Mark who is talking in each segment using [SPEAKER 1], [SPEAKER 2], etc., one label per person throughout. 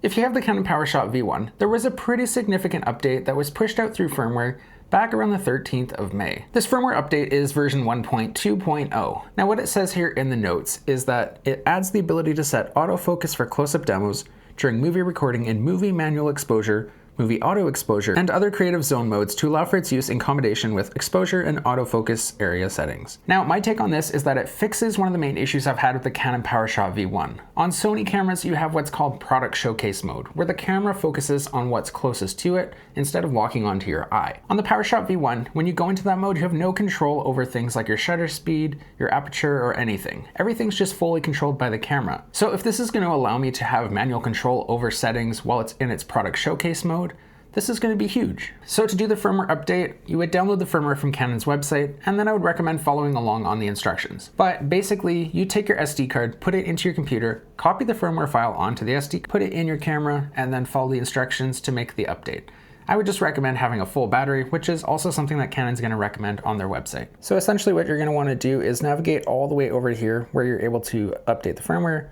[SPEAKER 1] If you have the Canon Powershot V1, there was a pretty significant update that was pushed out through firmware back around the 13th of May. This firmware update is version 1.2.0. Now what it says here in the notes is that it adds the ability to set autofocus for close-up demos during movie recording in movie manual exposure, movie auto exposure, and other creative zone modes to allow for its use in combination with exposure and autofocus area settings. Now, my take on this is that it fixes one of the main issues I've had with the Canon Powershot V1. On Sony cameras, you have what's called product showcase mode, where the camera focuses on what's closest to it instead of locking onto your eye. On the Powershot V1, when you go into that mode, you have no control over things like your shutter speed, your aperture, or anything. Everything's just fully controlled by the camera. So if this is going to allow me to have manual control over settings while it's in its product showcase mode, this is going to be huge. So to do the firmware update, you would download the firmware from Canon's website, and then I would recommend following along on the instructions. But basically, you take your SD card, put it into your computer, copy the firmware file onto the SD, put it in your camera, and then follow the instructions to make the update. I would just recommend having a full battery, which is also something that Canon's going to recommend on their website. So essentially what you're going to want to do is navigate all the way over here where you're able to update the firmware,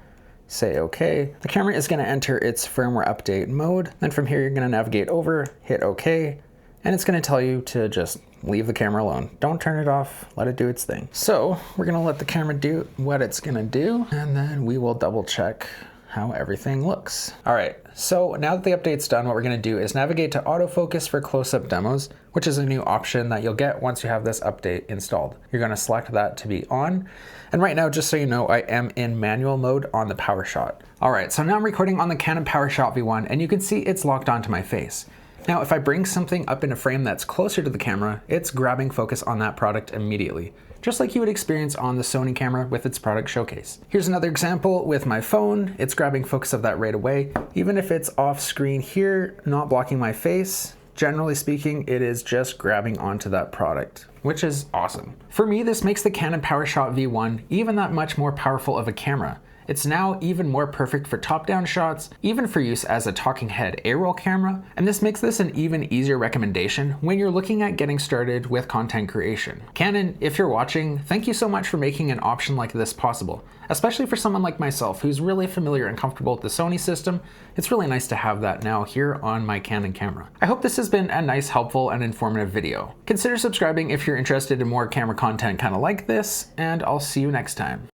[SPEAKER 1] say OK. The camera is going to enter its firmware update mode. Then from here, you're going to navigate over, hit OK, and it's going to tell you to just leave the camera alone. Don't turn it off, let it do its thing. So we're going to let the camera do what it's going to do, and then we will double check how everything looks. All right, so now that the update's done, what we're going to do is navigate to autofocus for close-up demos, which is a new option that you'll get once you have this update installed. You're going to select that to be on. And right now, just so you know, I am in manual mode on the Powershot. All right, so now I'm recording on the Canon Powershot V1, and you can see it's locked onto my face. Now, if I bring something up in a frame that's closer to the camera, it's grabbing focus on that product immediately, just like you would experience on the Sony camera with its product showcase. Here's another example with my phone. It's grabbing focus of that right away. Even if it's off screen here, not blocking my face, generally speaking, it is just grabbing onto that product, which is awesome. For me, this makes the Canon Powershot V1 even that much more powerful of a camera. It's now even more perfect for top-down shots, even for use as a talking head A-roll camera, and this makes this an even easier recommendation when you're looking at getting started with content creation. Canon, if you're watching, thank you so much for making an option like this possible, especially for someone like myself who's really familiar and comfortable with the Sony system. It's really nice to have that now here on my Canon camera. I hope this has been a nice, helpful, and informative video. Consider subscribing if you're interested in more camera content kind of like this, and I'll see you next time.